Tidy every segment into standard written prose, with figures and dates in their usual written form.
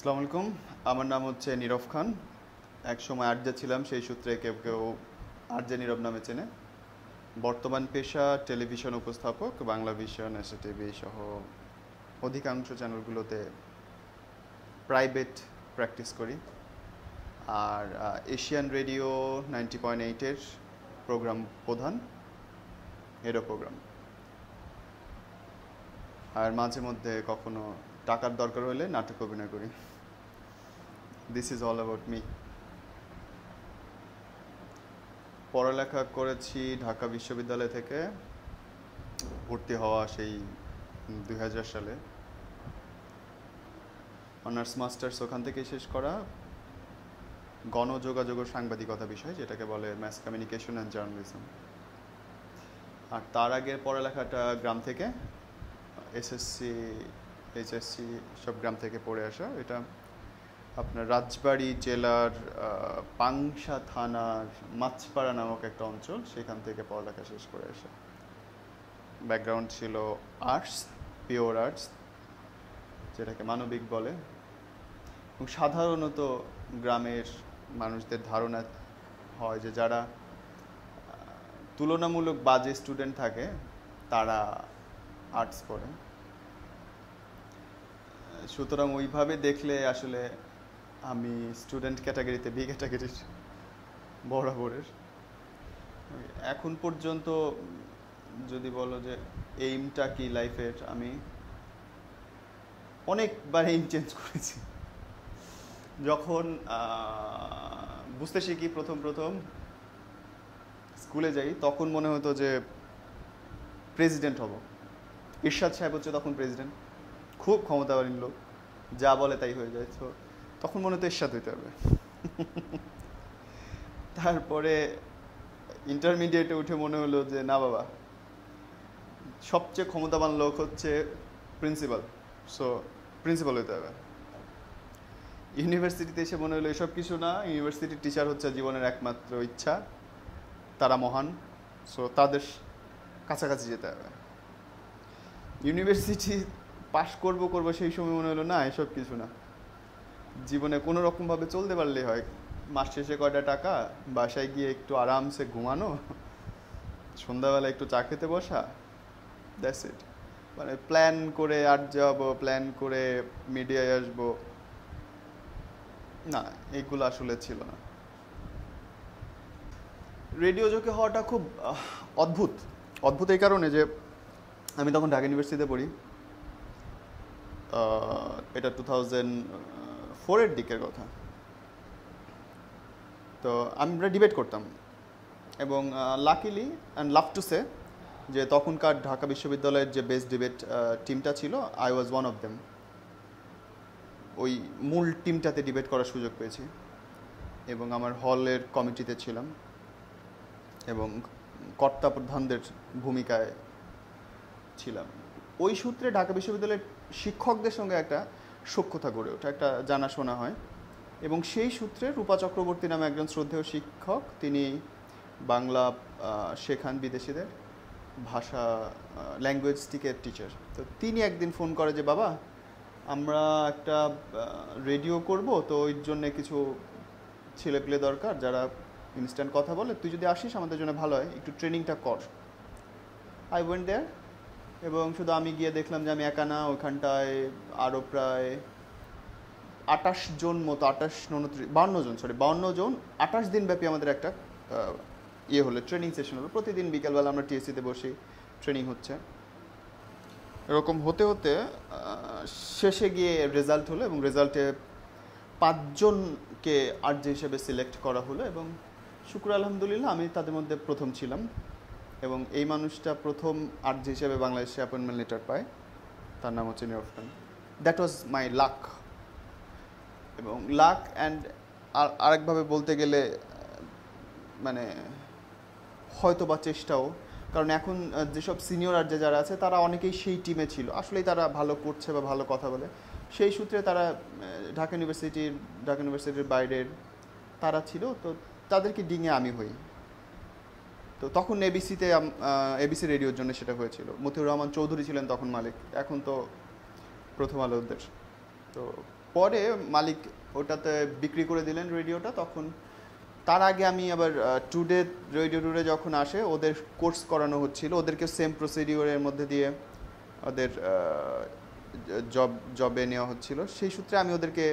আসসালামু আলাইকুম। আমার নাম হচ্ছে নীরব খান। এক সময় আরজে ছিলাম, সেই সূত্রে কেউ কেউ আরজে নীরব নামে চেনে। বর্তমান পেশা টেলিভিশন উপস্থাপক, বাংলা ভিশন, এসএ টিভি সহ অধিকাংশ চ্যানেলগুলোতে প্রাইভেট প্র্যাকটিস করি। আর এশিয়ান রেডিও 90.8-এর প্রোগ্রাম প্রধান, এরও প্রোগ্রাম। আর মাঝে মধ্যে কখনো টাকার দরকার হলে নাটক অভিনয় করি। This is all about me. পড়ালেখা করেছি ঢাকা বিশ্ববিদ্যালয় থেকে, ভর্তি হওয়া সেই 2000 সালে। অনার্স মাস্টার্স ওখান থেকেই শেষ করা, গণযোগাযোগ ও সাংবাদিকতা বিষয়, যেটাকে বলে ম্যাস কমিউনিকেশন অ্যান্ড জার্নালিজম। আর তার আগের পড়ালেখাটা গ্রাম থেকে, এসএসসি এইচএসসি সব গ্রাম থেকে পড়ে আসা। এটা আপনার রাজবাড়ী জেলার পাংশা থানার মাছপাড়া নামক একটা অঞ্চল, সেখান থেকে পড়ালেখা শেষ করে আসা। ব্যাকগ্রাউন্ড ছিল আর্টস, পিওর আর্টস, যেটাকে মানবিক বলে। এবং সাধারণত গ্রামের মানুষদের ধারণা হয় যে যারা তুলনামূলক বাজে স্টুডেন্ট থাকে তারা আর্টস পড়ে। সুতরাং ওইভাবে দেখলে আসলে আমি স্টুডেন্ট ক্যাটাগরিতে বি ক্যাটাগরির বরাবরের। এখন পর্যন্ত যদি বলো যে এইমটা কি লাইফের, আমি অনেকবার এইম চেঞ্জ করেছি। যখন বুঝতে শিখি প্রথম স্কুলে যাই, তখন মনে হতো যে প্রেসিডেন্ট হব। ইরশাদ সাহেব হচ্ছে তখন প্রেসিডেন্ট, খুব ক্ষমতাবান লোক, যা বলে তাই হয়ে যায়। তো তখন মনে হতো ইরশাদ হইতে হবে। তারপরে ইন্টারমিডিয়েটে উঠে মনে হলো যে না বাবা, সবচেয়ে ক্ষমতাবান লোক হচ্ছে প্রিন্সিপাল, সো প্রিন্সিপাল হইতে হবে। ইউনিভার্সিটিতে এসে মনে হলো এসব কিছু না, ইউনিভার্সিটির টিচার হচ্ছে জীবনের একমাত্র ইচ্ছা, তারা মহান, সো তাদের কাছাকাছি যেতে হবে। ইউনিভার্সিটি পাশ করব সেই সময় মনে হলো না, এসব কিছু না, জীবনে কোনো রকমভাবে চলতে পারলেই হয়। মাস শেষে কয়টা টাকা, বাসায় গিয়ে একটু আরামসে ঘুমানো, সন্ধ্যাবেলা একটু চা খেতে বসা, দ্যাটস ইট। মানে প্ল্যান করে আর্ট যাবো, প্ল্যান করে মিডিয়ায় আসবো, না, এইগুলো আসলে ছিল না। রেডিও জকি হওয়াটা খুব অদ্ভুত এই কারণে যে আমি তখন ঢাকা ইউনিভার্সিটিতে পড়ি। এটা 2004-এর দিকের কথা। তো আমরা ডিবেট করতাম, এবং luckily and love to say যে তখনকার ঢাকা বিশ্ববিদ্যালয়ের যে বেস্ট ডিবেট টিমটা ছিল, I was one of them. ওই মূল টিমটাতে ডিবেট করার সুযোগ পেয়েছি, এবং আমার হলের কমিটিতে ছিলাম, এবং কর্তা প্রধানদের ভূমিকায় ছিলাম। ওই সূত্রে ঢাকা বিশ্ববিদ্যালয়ের শিক্ষকদের সঙ্গে একটা সখ্যতা গড়ে ওঠে, একটা জানাশোনা হয়। এবং সেই সূত্রে রূপা চক্রবর্তী নামে একজন শ্রদ্ধেয় শিক্ষক, তিনি বাংলা শেখান বিদেশিদের ভাষা, ল্যাঙ্গুয়েজটিকের টিচার। তো তিনি একদিন ফোন করে যে বাবা, আমরা একটা রেডিও করব, তো ওই জন্যে কিছু ছেলেপিলে দরকার যারা ইনস্ট্যান্ট কথা বলে, তুই যদি আসিস আমাদের জন্য ভালো হয়, একটু ট্রেনিংটা কর। আই ওয়েন্ট দেয়ার, এবং শুধু আমি গিয়ে দেখলাম যে আমি একা না, ওইখানটায় আরও প্রায় 28 জন মতো, 52 জন 28 দিন ব্যাপী আমাদের একটা হলো ট্রেনিং সেশন হলো। প্রতিদিন বিকেলবেলা আমরা টিএসসিতে বসে ট্রেনিং হচ্ছে। এরকম হতে হতে শেষে গিয়ে রেজাল্ট হলো, এবং রেজাল্টে 5 জনকে আরজে হিসেবে সিলেক্ট করা হলো, এবং শুক্র আলহামদুলিল্লাহ আমি তাদের মধ্যে প্রথম ছিলাম। এবং এই মানুষটা প্রথম আরজে হিসেবে বাংলাদেশে অ্যাপয়েন্টমেন্ট লেটার পায়, তার নাম হচ্ছে নীরব খান। দ্যাট ওয়াজ মাই লাক। এবং লাক অ্যান্ড আরেকভাবে বলতে গেলে মানে হয়তো বা চেষ্টাও, কারণ এখন যেসব সিনিয়র আরজে যারা আছে তারা অনেকেই সেই টিমে ছিল, আসলেই তারা ভালো করছে বা ভালো কথা বলে, সেই সূত্রে তারা ঢাকা ইউনিভার্সিটির বাইরের তারা ছিল, তো তাদেরকে ডিঙে আমি হই। তো তখন এবিসি রেডিওর জন্য সেটা হয়েছিল। মতিউর রহমান চৌধুরী ছিলেন তখন মালিক, এখন তো প্রথম আলোদের। তো পরে মালিক ওটাতে বিক্রি করে দিলেন রেডিওটা। তখন তার আগে আমি আবার রেডিও টুডে যখন আসে ওদের কোর্স করানো হচ্ছিল, ওদেরকে সেম প্রসিডিওরের মধ্যে দিয়ে ওদের জবে নেওয়া হচ্ছিল। সেই সূত্রে আমি ওদেরকে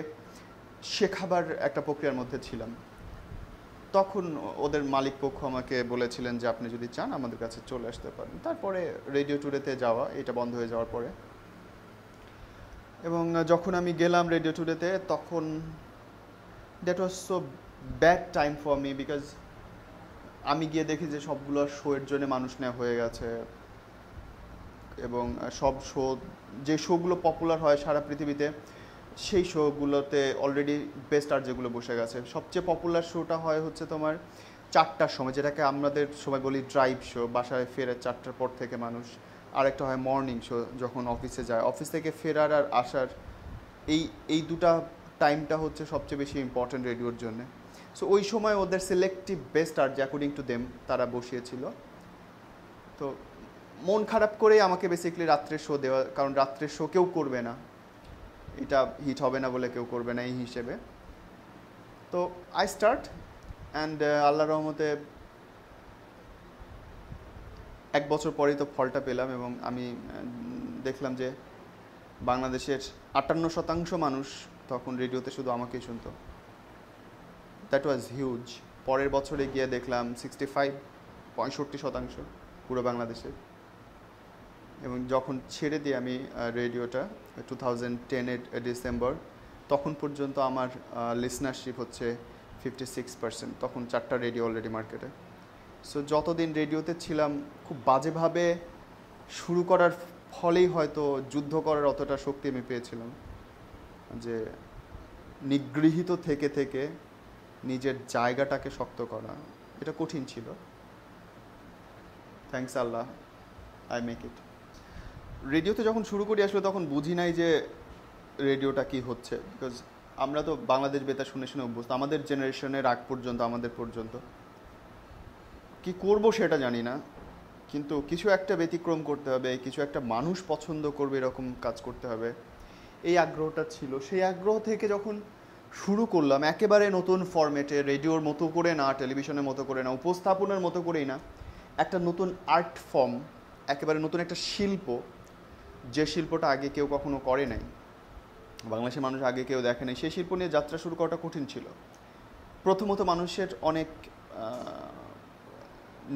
শেখাবার একটা প্রক্রিয়ার মধ্যে ছিলাম। তখন ওদের মালিক পক্ষ আমাকে বলেছিলেন যে আপনি যদি চান আমাদের কাছে চলে আসতে পারেন। তারপরে রেডিও টুডেতে যাওয়া, এটা বন্ধ হয়ে যাওয়ার পরে, এবং যখন আমি গেলাম রেডিও টুডেতে, তখন that was so bad time for me, because আমি গিয়ে দেখি যে সবগুলো শোয়ের জন্য মানুষ নেওয়া হয়ে গেছে, এবং সব শো, যে শোগুলো পপুলার হয় সারা পৃথিবীতে, সেই শোগুলোতে অলরেডি বেস্ট আর যেগুলো বসে গেছে। সবচেয়ে পপুলার শোটা হয় হচ্ছে তোমার 4টার সময়, যেটাকে আমাদের সময় বলি ড্রাইভ শো, বাসায় ফেরে 4টার পর থেকে মানুষ। আরেকটা হয় মর্নিং শো, যখন অফিসে যায়, অফিস থেকে ফেরার আর আসার এই দুটা টাইমটা হচ্ছে সবচেয়ে বেশি ইম্পর্ট্যান্ট রেডিওর জন্য। সো ওই সময় ওদের সিলেক্টিভ বেস্ট আর যে অ্যাকর্ডিং টু দেম তারা বসিয়েছিল। তো মন খারাপ করেই আমাকে বেসিক্যালি রাত্রের শো দেওয়া, কারণ রাত্রের শো কেউ করবে না, এটা হিট হবে না বলে কেউ করবে না এই হিসেবে। তো আই স্টার্ট, অ্যান্ড আল্লাহর রহমতে 1 বছর পরেই তো ফলটা পেলাম, এবং আমি দেখলাম যে বাংলাদেশের 58% মানুষ তখন রেডিওতে শুধু আমাকেই শুনতো। That was huge. পরের বছরে গিয়ে দেখলাম 65-65% পুরো বাংলাদেশে। এবং যখন ছেড়ে দিই আমি রেডিওটা 2010-এর ডিসেম্বর, তখন পর্যন্ত আমার লিসনারশিপ হচ্ছে 56%। তখন 4টা রেডিও অলরেডি মার্কেটে। সো যতদিন রেডিওতে ছিলাম, খুব বাজেভাবে শুরু করার ফলেই হয়তো যুদ্ধ করার অতটা শক্তি আমি পেয়েছিলাম, যে নিগৃহীত থেকে থেকে নিজের জায়গাটাকে শক্ত করা, এটা কঠিন ছিল। Thanks Allah, I make it. রেডিওতে যখন শুরু করি আসলে তখন বুঝি নাই যে রেডিওটা কি হচ্ছে, বিকজ আমরা তো বাংলাদেশ বেতার শুনে শুনে অভ্যস্ত। আমাদের জেনারেশনের আগ পর্যন্ত, আমাদের পর্যন্ত কি করব সেটা জানি না, কিন্তু কিছু একটা ব্যতিক্রম করতে হবে, কিছু একটা মানুষ পছন্দ করবে এরকম কাজ করতে হবে, এই আগ্রহটা ছিল। সেই আগ্রহ থেকে যখন শুরু করলাম একেবারে নতুন ফরম্যাটে, রেডিওর মতো করে না, টেলিভিশনের মতো করে না, উপস্থাপনার মতো করেই না, একটা নতুন আর্ট ফর্ম, একেবারে নতুন একটা শিল্প, যে শিল্পটা আগে কেউ কখনো করে নাই, বাংলাদেশের মানুষ আগে কেউ দেখে নাই, সেই শিল্প নিয়ে যাত্রা শুরু করাটা কঠিন ছিল। প্রথমত মানুষের অনেক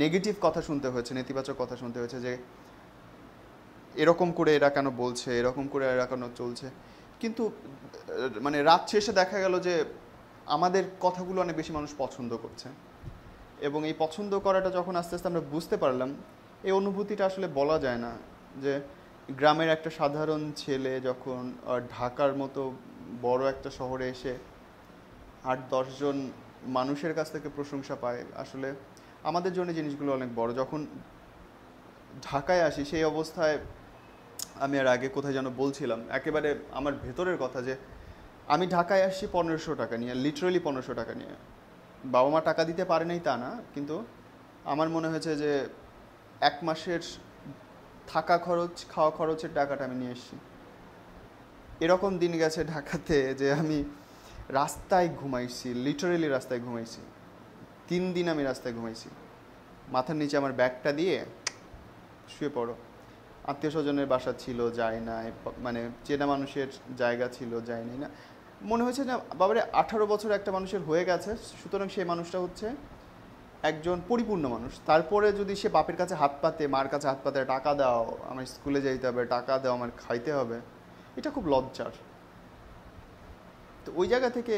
নেগেটিভ কথা শুনতে হয়েছে, নেতিবাচক কথা শুনতে হয়েছে, যে এরকম করে এরা কেন বলছে, এরকম করে এরা কেন চলছে। কিন্তু মানে রাত শেষে দেখা গেল যে আমাদের কথাগুলো অনেক বেশি মানুষ পছন্দ করছে, এবং এই পছন্দ করাটা যখন আস্তে আস্তে আমরা বুঝতে পারলাম, এই অনুভূতিটা আসলে বলা যায় না। যে গ্রামের একটা সাধারণ ছেলে যখন ঢাকার মতো বড় একটা শহরে এসে 8-10 জন মানুষের কাছ থেকে প্রশংসা পায়, আসলে আমাদের জন্য জিনিসগুলো অনেক বড়। যখন ঢাকায় আসি সেই অবস্থায়, আমি আর আগে কোথায় যেন বলছিলাম, একেবারে আমার ভেতরের কথা, যে আমি ঢাকায় আসছি 1500 টাকা নিয়ে, লিটারালি 1500 টাকা নিয়ে। বাবা মা টাকা দিতে পারে নাই তা না, কিন্তু আমার মনে হয়েছে যে 1 মাসের থাকা খরচ, খাওয়া খরচের টাকাটা আমি নিয়ে এসেছি। এরকম দিন গেছে ঢাকাতে যে আমি রাস্তায় ঘুমাইছি, লিটারালি রাস্তায় ঘুমাইছি। 3 দিন আমি রাস্তায় ঘুমাইছি, মাথার নিচে আমার ব্যাগটা দিয়ে শুয়ে পড়ো। আত্মীয় স্বজনের বাসা ছিল, যায় নাই, মানে চেনা মানুষের জায়গা ছিল, যায় নাই। না, মনে হয়েছে না বাবারে 18 বছর একটা মানুষের হয়ে গেছে, সুতরাং সেই মানুষটা হচ্ছে একজন পরিপূর্ণ মানুষ। তারপরে যদি সে বাপের কাছে হাত পাতে, মার কাছে হাত পাতে, টাকা দাও আমার স্কুলে যাইতে হবে, টাকা দাও আমার খাইতে হবে, এটা খুব লজ্জার। তো ওই জায়গা থেকে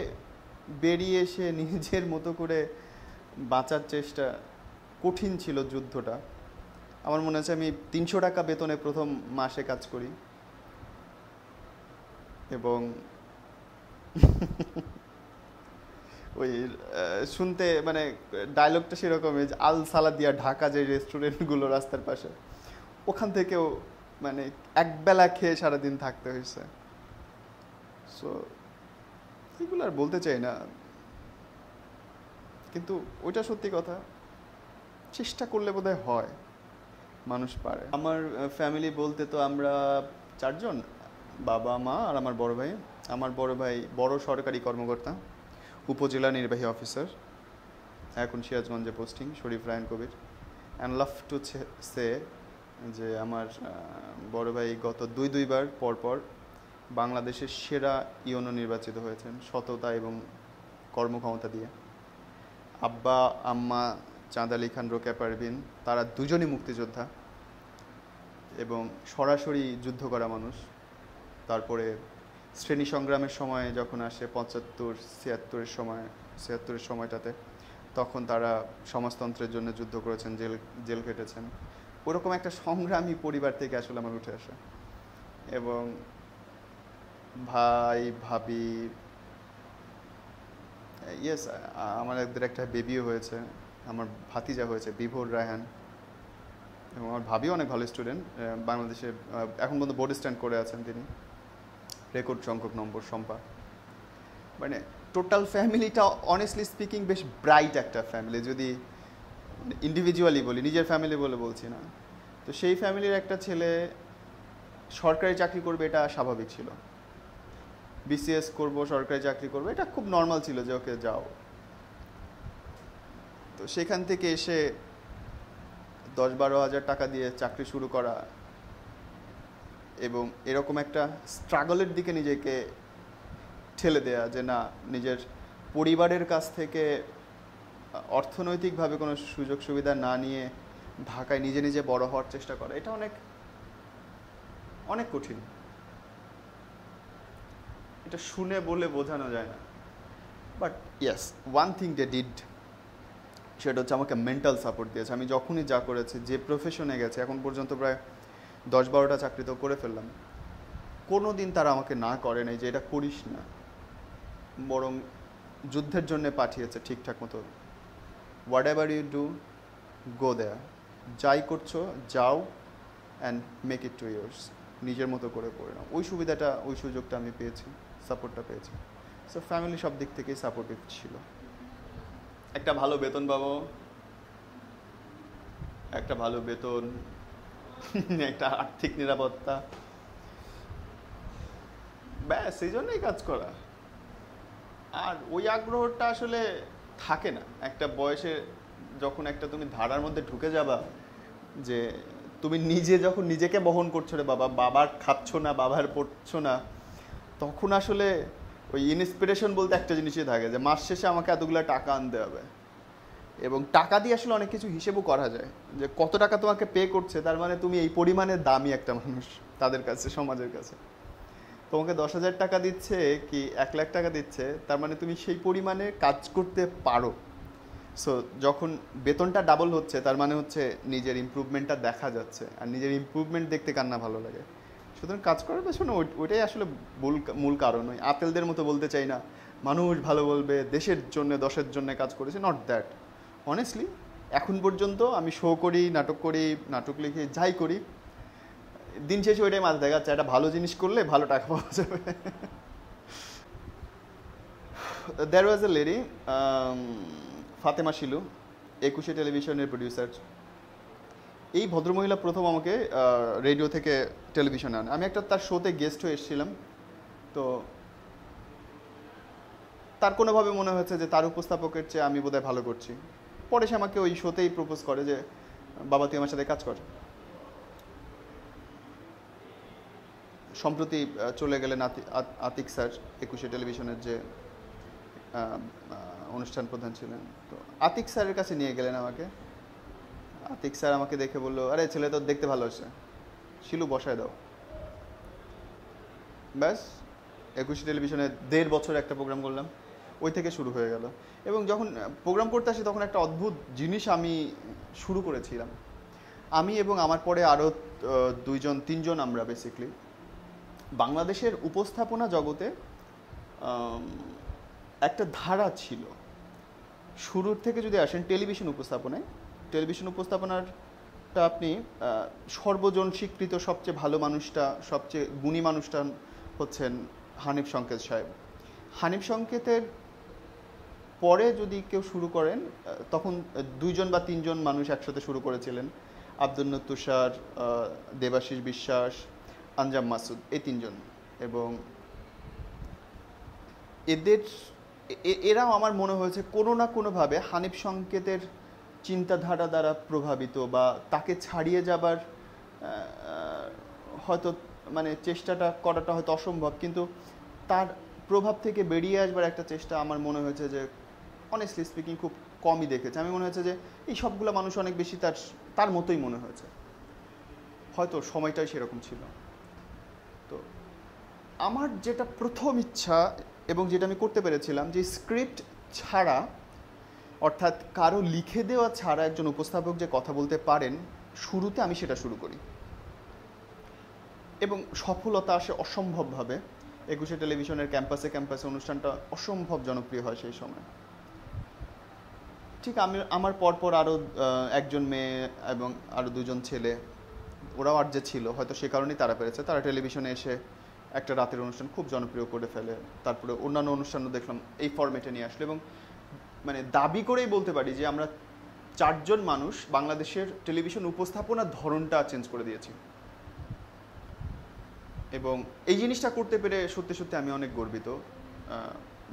বেরিয়ে এসে নিজের মতো করে বাঁচার চেষ্টা, কঠিন ছিল যুদ্ধটা। আমার মনে হচ্ছে আমি 300 টাকা বেতনে প্রথম মাসে কাজ করি, এবং ওই শুনতে মানে ডায়লগটা সেরকমই, যে আল সালাদিয়া ঢাকা যে রেস্টুরেন্টগুলো রাস্তার পাশে, ওখান থেকেও মানে একবেলা খেয়ে সারাদিন থাকতে হয়েছে। সো এগুলো আর বলতে চাই না, কিন্তু ওইটা সত্যি কথা। চেষ্টা করলে বোধহয় হয়, মানুষ পারে। আমার ফ্যামিলি বলতে তো আমরা 4 জন, বাবা মা আর আমার বড় ভাই। আমার বড় ভাই বড় সরকারি কর্মকর্তা, উপজেলা নির্বাহী অফিসার, এখন সিরাজগঞ্জে posting, Sharif Rayan Kabir. And love to say যে আমার বড় ভাই গত দুইবার পরপর বাংলাদেশের সেরা ইউনো নির্বাচিত হয়েছেন সততা এবং কর্মক্ষমতা দিয়ে। আব্বা আম্মা চাঁদ আলী খান, রোকেয়া পারভিন, তারা দুজনই মুক্তিযোদ্ধা এবং সরাসরি যুদ্ধ করা মানুষ। তারপরে শ্রেণী সংগ্রামের সময় যখন আসে 75-76-এর সময়টাতে, তখন তারা সমাজতন্ত্রের জন্য যুদ্ধ করেছেন, জেল কেটেছেন। ওরকম একটা সংগ্রামী পরিবার থেকে আসলে আমার উঠে আসে। এবং ভাই ভাবি, ইয়েস, আমাদের একটা বেবিও হয়েছে, আমার ভাতিজা হয়েছে বিভোর রায়হান। এবং আমার ভাবিও অনেক ভালো স্টুডেন্ট, বাংলাদেশে এখন পর্যন্ত বোর্ড স্ট্যান্ড করে আছেন তিনি, রেকর্ড সংখ্যক নম্বর। শম্পা, মানে টোটাল ফ্যামিলিটা অনেস্টলি স্পিকিং বেশ ব্রাইট একটা ফ্যামিলি, যদি ইন্ডিভিজুয়ালি বলি, নিজের ফ্যামিলি বলে বলছি না। তো সেই ফ্যামিলির একটা ছেলে সরকারি চাকরি করবে, এটা স্বাভাবিক ছিল। বিসিএস করব, সরকারি চাকরি করবে, এটা খুব নর্মাল ছিল যে ওকে যাও। তো সেখান থেকে এসে 10-12 হাজার টাকা দিয়ে চাকরি শুরু করা এবং এরকম একটা স্ট্রাগলের দিকে নিজেকে ঠেলে দেয়া যে না, নিজের পরিবারের কাছ থেকে অর্থনৈতিকভাবে কোনো সুযোগ সুবিধা না নিয়ে ঢাকায় নিজে নিজে বড় হওয়ার চেষ্টা করা, এটা অনেক অনেক কঠিন। এটা শুনে বলে বোঝানো যায় না। But yes, one thing they did, সেটা হচ্ছে আমাকে মেন্টাল সাপোর্ট দিয়েছে। আমি যখনই যা করেছি, যে প্রফেশনে গেছে, এখন পর্যন্ত প্রায় 10-12টা চাকরি তো করে ফেললাম, কোনো দিন তারা আমাকে না করে নাই যে এটা করিস না, বরং যুদ্ধের জন্য পাঠিয়েছে ঠিকঠাক মতো। Whatever you do, go there, যাই করছো যাও and make it to years, নিজের মতো করে নাও। ওই সুবিধাটা, ওই সুযোগটা আমি পেয়েছি, সাপোর্টটা পেয়েছি। সো ফ্যামিলি সব দিক থেকেই সাপোর্টিভ ছিল। একটা ভালো বেতন পাবো, একটা ভালো বেতন, একটা আর্থিক নিরাপত্তা, ব্যাস সেই জন্যই কাজ করা। আর ওই আগ্রহটা আসলে থাকে না একটা বয়সে, যখন একটা তুমি ধারার মধ্যে ঢুকে যাবা, যে তুমি নিজে যখন নিজেকে বহন করছো রে বাবা, বাবার খাচ্ছ না, বাবার পড়ছো না, তখন আসলে ওই ইন্সপিরেশন বলতে একটা জিনিসই থাকে যে মাস শেষে আমাকে এতগুলো টাকা আনতে হবে। এবং টাকা দিয়ে আসলে অনেক কিছু হিসেবও করা যায়, যে কত টাকা তোমাকে পে করছে, তার মানে তুমি এই পরিমাণের দামি একটা মানুষ তাদের কাছে, সমাজের কাছে। তোমাকে 10,000 টাকা দিচ্ছে কি 1 লাখ টাকা দিচ্ছে, তার মানে তুমি সেই পরিমাণে কাজ করতে পারো। সো যখন বেতনটা ডাবল হচ্ছে, তার মানে হচ্ছে নিজের ইমপ্রুভমেন্টটা দেখা যাচ্ছে, আর নিজের ইমপ্রুভমেন্ট দেখতে কার না ভালো লাগে। সুতরাং কাজ করার পেছনে ওইটাই আসলে মূল কারণ। ওই আপেলদের মতো বলতে চাই না মানুষ ভালো বলবে, দেশের জন্য, দশের জন্য কাজ করেছে, নট দ্যাট। অনেস্টলি এখন পর্যন্ত আমি শো করি, নাটক করি, নাটক লিখি, যাই করি, দিন শেষে ওইটাই মাথায় দেখাচ্ছে, একটা ভালো জিনিস করলে ভালো টাকা পাওয়া যাবে। There was a lady, Fatema Shilu, 21 টেলিভিশনের প্রডিউসার। এই ভদ্রমহিলা প্রথম আমাকে রেডিও থেকে টেলিভিশনে আনে। আমি একটা তার শোতে গেস্ট হয়ে এসেছিলাম। তো তার কোনোভাবে মনে হয়েছে যে তার উপস্থাপকের চেয়ে আমি বোধহয় ভালো করছি। পরে সে আমাকে ওই শোতেই প্রপোজ করে যে বাবা তুই আমার সাথে কাজ কর। সম্প্রতি চলে গেলেন আতিক স্যার, 21 টেলিভিশনের যে অনুষ্ঠান প্রধান ছিলেন। তো আতিক স্যারের কাছে নিয়ে গেলেন আমাকে। আতিক স্যার আমাকে দেখে বললো, আরে ছেলে তো দেখতে ভালো হচ্ছে, শিলু বসায় দাও। ব্যাস 21 টেলিভিশনে 1.5 বছর একটা প্রোগ্রাম করলাম, ওই থেকে শুরু হয়ে গেল। এবং যখন প্রোগ্রাম করতে আসি তখন একটা অদ্ভুত জিনিস আমি শুরু করেছিলাম। আমি এবং আমার পরে আরও 2-3জন আমরা বেসিকলি বাংলাদেশের উপস্থাপনা জগতে একটা ধারা ছিল শুরুর থেকে। যদি আসেন টেলিভিশন উপস্থাপনায়, টেলিভিশন উপস্থাপনাটা আপনি সর্বজন স্বীকৃত সবচেয়ে ভালো মানুষটা, সবচেয়ে গুণী মানুষটা হচ্ছেন হানিফ সংকেত সাহেব। হানিফ সংকেতের পরে যদি কেউ শুরু করেন, তখন 2জন বা 3জন মানুষ একসাথে শুরু করেছিলেন, আব্দুল তুষার, দেবাশিস বিশ্বাস, আঞ্জাম মাসুদ, এই 3জন। এবং এদের এরাও আমার মনে হয়েছে কোনো না কোনোভাবে হানিফ সংকেতের চিন্তাধারা দ্বারা প্রভাবিত, বা তাকে ছাড়িয়ে যাবার হয়তো মানে চেষ্টাটা করাটা হয়তো অসম্ভব, কিন্তু তার প্রভাব থেকে বেরিয়ে আসবার একটা চেষ্টা আমার মনে হয়েছে যে অনেস্টলি স্পিকিং খুব কমই দেখেছে। আমি মনে হয়েছে যে এই সবগুলো মানুষ অনেক বেশি তার তার মতোই মনে হয়েছে, হয়তো সময়টাই সেরকম ছিল। তো আমার যেটা প্রথম ইচ্ছা এবং যেটা আমি করতে পেরেছিলাম, যে স্ক্রিপ্ট ছাড়া, অর্থাৎ কারো লিখে দেওয়া ছাড়া একজন উপস্থাপক যে কথা বলতে পারেন, শুরুতে আমি সেটা শুরু করি এবং সফলতা আসে অসম্ভবভাবে। একুশে টেলিভিশনের ক্যাম্পাসে ক্যাম্পাসে অনুষ্ঠানটা অসম্ভব জনপ্রিয় হয় সেই সময়। ঠিক আমার পরপর আরও একজন মেয়ে এবং আরও দুজন ছেলে, ওরাও আর যে ছিল, হয়তো সে কারণেই তারা পেরেছে, তারা টেলিভিশনে এসে একটা রাতের অনুষ্ঠান খুব জনপ্রিয় করে ফেলে। তারপরে অন্যান্য অনুষ্ঠানও দেখলাম এই ফরম্যাটে নিয়ে আসলো, এবং মানে দাবি করেই বলতে পারি যে আমরা 4 জন মানুষ বাংলাদেশের টেলিভিশন উপস্থাপনার ধরনটা চেঞ্জ করে দিয়েছি। এবং এই জিনিসটা করতে পেরে সত্যি সত্যি আমি অনেক গর্বিত।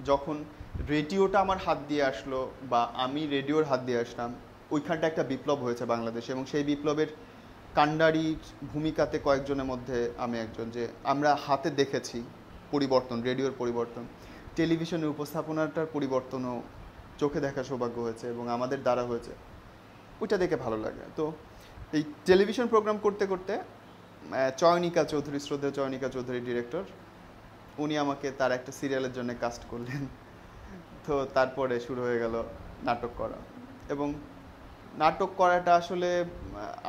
যখন রেডিওটা আমার হাত দিয়ে আসলো বা আমি রেডিওর হাত দিয়ে আসলাম, ওইখানটা একটা বিপ্লব হয়েছে বাংলাদেশে, এবং সেই বিপ্লবের কাণ্ডারির ভূমিকাতে কয়েকজনের মধ্যে আমি একজন। যে আমরা হাতে দেখেছি পরিবর্তন, রেডিওর পরিবর্তন, টেলিভিশনের উপস্থাপনাটার পরিবর্তনও চোখে দেখা সৌভাগ্য হয়েছে এবং আমাদের দ্বারা হয়েছে, ওইটা দেখে ভালো লাগে। তো এই টেলিভিশন প্রোগ্রাম করতে করতে চয়নিকা চৌধুরী, শ্রদ্ধেয় চয়নিকা চৌধুরী ডিরেক্টর, উনি আমাকে তার একটা সিরিয়ালের জন্য কাস্ট করলেন। তো তারপরে শুরু হয়ে গেল নাটক করা, এবং নাটক করাটা আসলে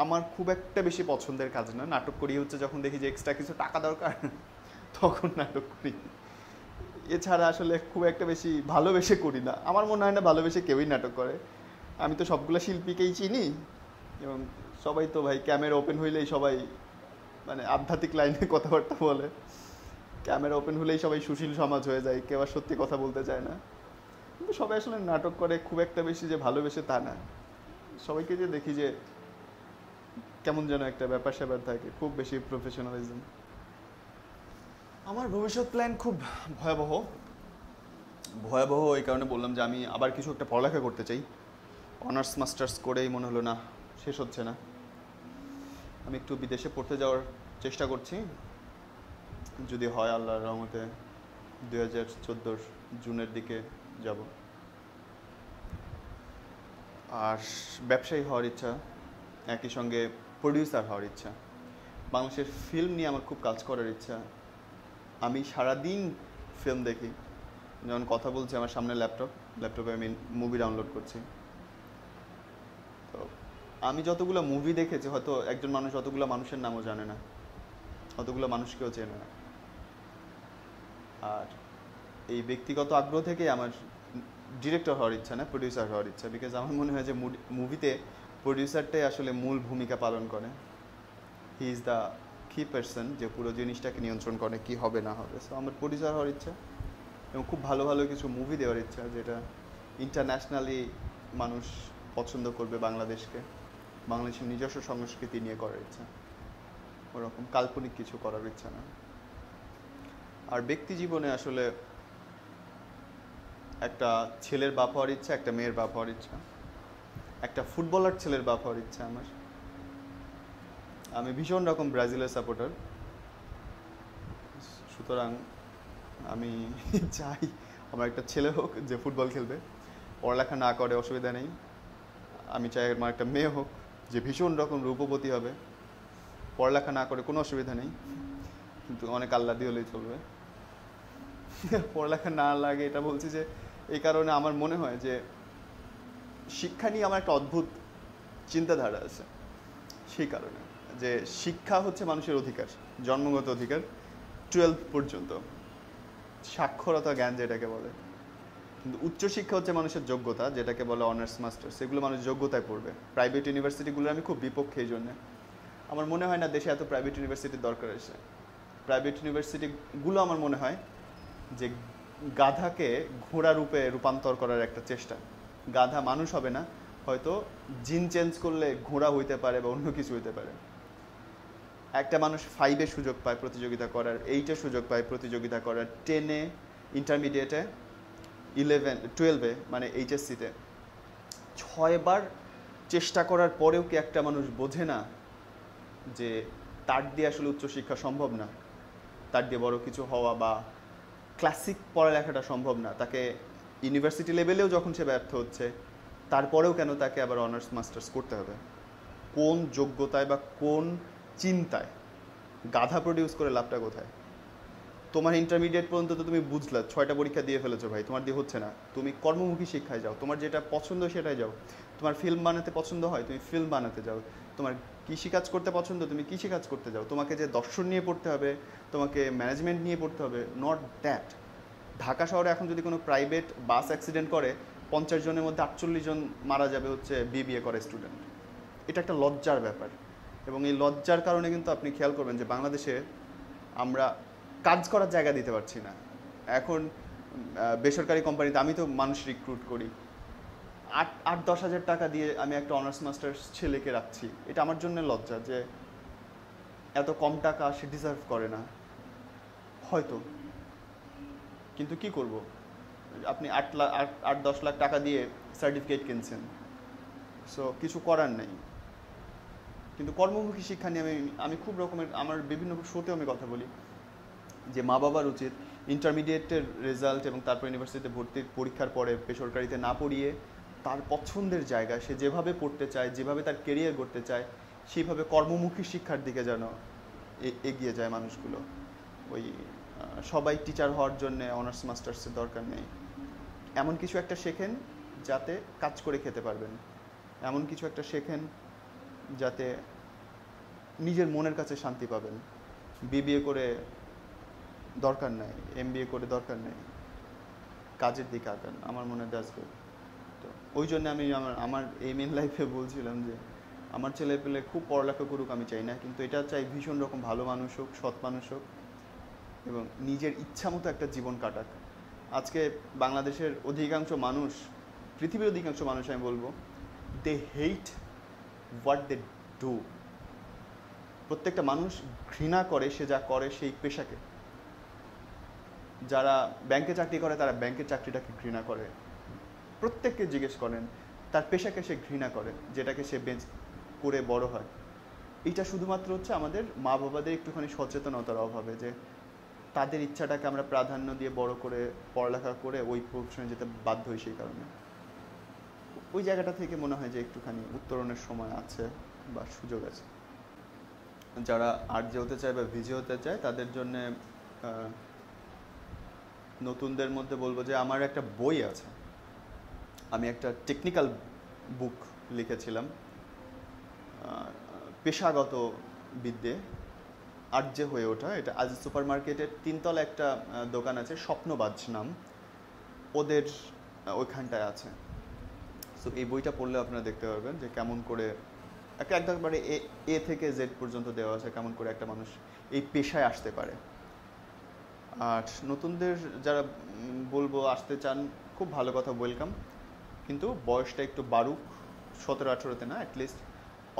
আমার খুব একটা বেশি পছন্দের কাজ না। নাটক করি হচ্ছে যখন দেখি যে এক্সট্রা কিছু টাকা দরকার, তখন নাটক করি। এছাড়া আসলে খুব একটা বেশি ভালোবেসে করি না। আমার মনে হয় না ভালোবেসে কেউই নাটক করে। আমি তো সবগুলো শিল্পীকেই চিনি, এবং সবাই তো ভাই ক্যামেরা ওপেন হইলেই সবাই মানে আধ্যাত্মিক লাইনে কথাবার্তা বলে। ক্যামেরা ওপেন হলেই সবাই সুশীল সমাজ হয়ে যায়, কেউ আর সত্যি কথা বলতে চায় না। কিন্তু সবাই আসলে নাটক করে খুব একটা বেশি যে ভালোবেসে তা না। সবাইকে যে দেখি যে কেমন যেন একটা ব্যাপার স্যাপার থাকে, খুব বেশি প্রফেশনালিজম। আমার ভবিষ্যৎ প্ল্যান খুব ভয়াবহ। ভয়াবহ এই কারণে বললাম যে আমি আবার কিছু একটা পড়ালেখা করতে চাই। অনার্স মাস্টার্স করেই মনে হলো না, শেষ হচ্ছে না। আমি একটু বিদেশে পড়তে যাওয়ার চেষ্টা করছি, যদি হয় আল্লাহর রহমতে 2014 জুনের দিকে যাব। আর ব্যবসায়ী হওয়ার ইচ্ছা, একই সঙ্গে প্রডিউসার হওয়ার ইচ্ছা। বাংলাদেশের ফিল্ম নিয়ে আমার খুব কাজ করার ইচ্ছা। আমি সারাদিন ফিল্ম দেখি, যখন কথা বলছি আমার সামনে ল্যাপটপে আমি মুভি ডাউনলোড করছি। তো আমি যতগুলো মুভি দেখেছি, হয়তো একজন মানুষ অতগুলো মানুষের নামও জানে না, অতগুলো মানুষকেও চেনে না। আর এই ব্যক্তিগত আগ্রহ থেকে আমার ডিরেক্টর হওয়ার ইচ্ছা না, প্রডিউসার হওয়ার ইচ্ছা। বিকজ আমার মনে হয় যে মুভিতে প্রডিউসারটাই আসলে মূল ভূমিকা পালন করে। হি ইজ দ্য কি পারসন যে পুরো জিনিসটাকে নিয়ন্ত্রণ করে কি হবে না হবে। সো আমার প্রডিউসার হওয়ার ইচ্ছা, এবং খুব ভালো ভালো কিছু মুভি দেওয়ার ইচ্ছা, যেটা ইন্টারন্যাশনালি মানুষ পছন্দ করবে। বাংলাদেশকে, বাংলাদেশের নিজস্ব সংস্কৃতি নিয়ে করার ইচ্ছা, ওরকম কাল্পনিক কিছু করার ইচ্ছা না। আর ব্যক্তি জীবনে আসলে একটা ছেলের বাপ হওয়ার ইচ্ছা, একটা মেয়ের বাপ হওয়ার ইচ্ছা, একটা ফুটবলার ছেলের বাপ হওয়ার ইচ্ছা আমার। আমি ভীষণ রকম ব্রাজিলের সাপোর্টার, সুতরাং আমি চাই আমার একটা ছেলে হোক যে ফুটবল খেলবে, পড়ালেখা না করে অসুবিধা নেই। আমি চাই আমার একটা মেয়ে হোক যে ভীষণ রকম রূপবতী হবে, পড়ালেখা না করে কোনো অসুবিধা নেই, কিন্তু অনেক আহ্লাদি হলেই চলবে। পড়ালেখা না লাগে এটা বলছি যে এই কারণে আমার মনে হয় যে শিক্ষা নিয়ে আমার একটা অদ্ভুত চিন্তাধারা আছে। সেই কারণে যে শিক্ষা হচ্ছে মানুষের অধিকার, জন্মগত অধিকার 12 পর্যন্ত, সাক্ষরতা জ্ঞান যেটাকে বলে। কিন্তু উচ্চশিক্ষা হচ্ছে মানুষের যোগ্যতা, যেটাকে বলে অনার্স মাস্টার্স। সেগুলো মানুষ যোগ্যতায় পড়বে। প্রাইভেট ইউনিভার্সিটিগুলো আমি খুব বিপক্ষে। এই জন্যে আমার মনে হয় না দেশে এত প্রাইভেট ইউনিভার্সিটির দরকার আছে। প্রাইভেট ইউনিভার্সিটিগুলো আমার মনে হয় যে গাধাকে ঘোড়া রূপে রূপান্তর করার একটা চেষ্টা। গাধা মানুষ হবে না, হয়তো জিন চেঞ্জ করলে ঘোড়া হইতে পারে বা অন্য কিছু হইতে পারে। একটা মানুষ 5-এ সুযোগ পায় প্রতিযোগিতা করার, 8-এ সুযোগ পায় প্রতিযোগিতা করার, 10-এ ইন্টারমিডিয়েটে, 12-এ মানে এইচএসসিতে 6বার চেষ্টা করার পরেও কি একটা মানুষ বোঝে না যে তার দিয়ে আসলে উচ্চশিক্ষা সম্ভব না, তার দিয়ে বড় কিছু হওয়া বা ক্লাসিক পড়ালেখাটা সম্ভব না? তাকে ইউনিভার্সিটি লেভেলেও যখন সে ব্যর্থ হচ্ছে, তারপরেও কেন তাকে আবার অনার্স মাস্টার্স করতে হবে? কোন যোগ্যতায় বা কোন চিন্তায়? গাধা প্রডিউস করে লাভটা কোথায়? তোমার ইন্টারমিডিয়েট পর্যন্ত তো তুমি বুঝলা, 6টা পরীক্ষা দিয়ে ফেলেছো ভাই, তোমার দিয়ে হচ্ছে না, তুমি কর্মমুখী শিক্ষায় যাও, তোমার যেটা পছন্দ সেটাই যাও। তোমার ফিল্ম বানাতে পছন্দ হয়, তুমি ফিল্ম বানাতে যাও। তোমার কৃষিকাজ করতে পছন্দ, তুমি কৃষিকাজ করতে যাও। তোমাকে যে দর্শন নিয়ে পড়তে হবে, তোমাকে ম্যানেজমেন্ট নিয়ে পড়তে হবে, নট দ্যাট। ঢাকা শহরে এখন যদি কোনো প্রাইভেট বাস অ্যাক্সিডেন্ট করে, 50 জনের মধ্যে 48 জন মারা যাবে হচ্ছে বিবিএ করে স্টুডেন্ট। এটা একটা লজ্জার ব্যাপার। এবং এই লজ্জার কারণে কিন্তু আপনি খেয়াল করবেন যে বাংলাদেশে আমরা কাজ করার জায়গা দিতে পারছি না। এখন বেসরকারি কোম্পানিতে আমি তো মানুষ রিক্রুট করি, 8-10 হাজার টাকা দিয়ে আমি একটা অনার্স মাস্টার্স ছেলেকে রাখছি। এটা আমার জন্য লজ্জা যে এত কম টাকা সে ডিজার্ভ করে না হয়তো, কিন্তু কি করব? আপনি 8-10 লাখ টাকা দিয়ে সার্টিফিকেট কিনছেন, সো কিছু করার নেই। কিন্তু কর্মমুখী শিক্ষা নিয়ে আমি খুব রকমের, আমার বিভিন্ন শোতেও আমি কথা বলি যে মা বাবার উচিত ইন্টারমিডিয়েটের রেজাল্ট এবং তারপর ইউনিভার্সিটিতে ভর্তির পরীক্ষার পরে বেসরকারিতে না পড়িয়ে তার পছন্দের জায়গায় সে যেভাবে পড়তে চায়, যেভাবে তার কেরিয়ার গড়তে চায়, সেইভাবে কর্মমুখী শিক্ষার দিকে যেন এগিয়ে যায় মানুষগুলো। ওই সবাই টিচার হওয়ার জন্যে অনার্স মাস্টার্সের দরকার নেই। এমন কিছু একটা শেখেন যাতে কাজ করে খেতে পারবেন, এমন কিছু একটা শেখেন যাতে নিজের মনের কাছে শান্তি পাবেন। বিবিএ করে দরকার নাই, এমবিএ করে দরকার নেই, কাজের দিকে আগান। আমার মনে হয় দ্যাটস গুড। তো ওই জন্য আমি আমার এইম ইন লাইফে বলছিলাম যে আমার ছেলে পেলে খুব পড়ালেখা করুক আমি চাই না, কিন্তু এটা চাই ভীষণ রকম ভালো মানুষ হোক, সৎ মানুষ হোক এবং নিজের ইচ্ছা মতো একটা জীবন কাটাক। আজকে বাংলাদেশের অধিকাংশ মানুষ, পৃথিবীর অধিকাংশ মানুষ আমি বলবো, দে হেট হোয়াট দে ডু। প্রত্যেকটা মানুষ ঘৃণা করে সে যা করে সেই পেশাকে। যারা ব্যাংকে চাকরি করে তারা ব্যাংকের চাকরিটাকে ঘৃণা করে। প্রত্যেককে জিজ্ঞেস করেন তার পেশাকে সে ঘৃণা করে, যেটাকে সে বেঞ্চ করে বড় হয়। এইটা শুধুমাত্র হচ্ছে আমাদের মা বাবাদের একটুখানি সচেতনতার অভাবে, যে তাদের ইচ্ছাটাকে আমরা প্রাধান্য দিয়ে বড় করে পড়ালেখা করে ওই প্রফেশনে যেতে বাধ্য হই। সেই কারণে ওই জায়গাটা থেকে মনে হয় যে একটুখানি উত্তরণের সময় আছে বা সুযোগ আছে। যারা আরজে হতে চায় বা ভিজে হতে চায় তাদের জন্য নতুনদের মধ্যে বলবো যে আমার একটা বই আছে, আমি একটা টেকনিক্যাল বুক লিখেছিলাম, পেশাগত বিদ্যে আরজে হয়ে ওঠা। এটা আজ সুপার মার্কেটের 3তলা একটা দোকান আছে, স্বপ্নবাজ নাম, ওদের ওইখানটায় আছে। সো এই বইটা পড়লে আপনারা দেখতে পারবেন যে কেমন করে একবারে এ থেকে জেড পর্যন্ত দেওয়া আছে, কেমন করে একটা মানুষ এই পেশায় আসতে পারে। আর নতুনদের যারা বলবো আসতে চান, খুব ভালো কথা, ওয়েলকাম, কিন্তু বয়সটা একটু বাড়ুক, 17-18-তে না, অ্যাটলিস্ট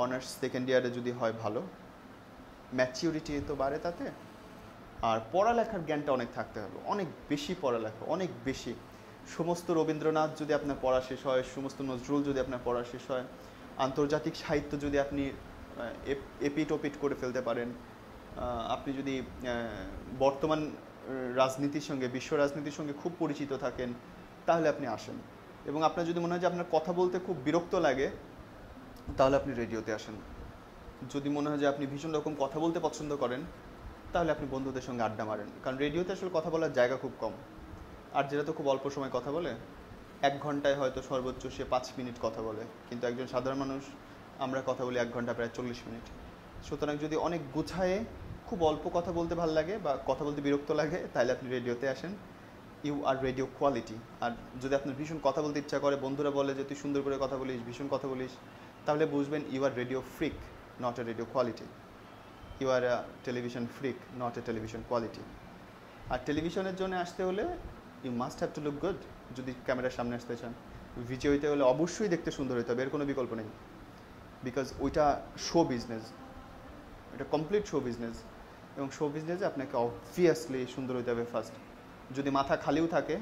অনার্স সেকেন্ড ইয়ারে যদি হয় ভালো, ম্যাচিউরিটি তো বাড়ে তাতে। আর পড়ালেখার জ্ঞানটা অনেক থাকতে হবে, অনেক বেশি পড়ালেখা, অনেক বেশি। সমস্ত রবীন্দ্রনাথ যদি আপনার পড়া শেষ হয়, সমস্ত নজরুল যদি আপনার পড়া শেষ হয়, আন্তর্জাতিক সাহিত্য যদি আপনি এপিট ওপিট করে ফেলতে পারেন, আপনি যদি বর্তমান রাজনীতির সঙ্গে, বিশ্ব রাজনীতির সঙ্গে খুব পরিচিত থাকেন, তাহলে আপনি আসেন। এবং আপনার যদি মনে হয় যে আপনার কথা বলতে খুব বিরক্ত লাগে, তাহলে আপনি রেডিওতে আসেন। যদি মনে হয় যে আপনি ভীষণ রকম কথা বলতে পছন্দ করেন, তাহলে আপনি বন্ধুদের সঙ্গে আড্ডা মারেন। কারণ রেডিওতে আসলে কথা বলার জায়গা খুব কম, আর যেটা তো খুব অল্প সময় কথা বলে, 1 ঘন্টায় হয়তো সর্বোচ্চ সে 5 মিনিট কথা বলে, কিন্তু একজন সাধারণ মানুষ আমরা কথা বলি 1 ঘন্টা প্রায় 40 মিনিট। সুতরাং যদি অনেক গুছায়ে খুব অল্প কথা বলতে ভালো লাগে বা কথা বলতে বিরক্ত লাগে, তাহলে আপনি রেডিওতে আসেন। You are radio quality. আর যদি আপনার ভীষণ কথা বলতে ইচ্ছা করে, বন্ধুরা বলে যে তুই সুন্দর করে কথা বলিস, ভীষণ কথা বলিস, তাহলে বুঝবেন you are radio freak, not a radio quality. You are a television freak, not a television quality. আর টেলিভিশনের জন্য আসতে হলে you must have to look good. যদি ক্যামেরার সামনে আসতে চান, ভিডিও হইতে হলে অবশ্যই দেখতে সুন্দর হতে হবে, এর কোনো বিকল্প নেই। বিকজ ওইটা শো বিজনেস, এটা কমপ্লিট শো বিজনেস, এবং শো বিজনেসে আপনাকে অবভিয়াসলি সুন্দর হইতে হবে ফার্স্ট, যদি মাথা খালিও থাকে,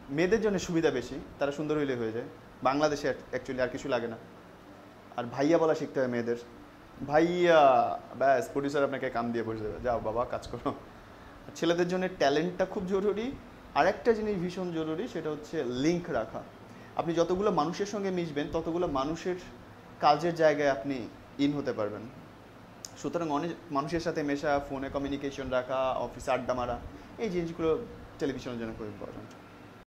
মেয়েদের জন্য সুবিধা বেশি, তারা সুন্দর হইলে হয়ে যায়। বাংলাদেশে অ্যাকচুয়ালি আর কিছু লাগে না। আর ভাইয়া বলা শিখতে হয় মেয়েদের, ভাইয়া, ব্যাস প্রডিউসার আপনাকে কাম দিয়ে বসে দেবে, যাও বাবা কাজ করো। ছেলেদের জন্য ট্যালেন্টটা খুব জরুরি। আর একটা জিনিস ভীষণ জরুরি, সেটা হচ্ছে লিঙ্ক রাখা। আপনি যতগুলো মানুষের সঙ্গে মিশবেন, ততগুলো মানুষের কাজের জায়গায় আপনি ইন হতে পারবেন। সুতরাং অনেক মানুষের সাথে মেশা, ফোনে কমিউনিকেশন রাখা, অফিসে আড্ডা মারা, এই জিনিসগুলো টেলিভিশনের জন্য খুব ইম্পর্টেন্ট।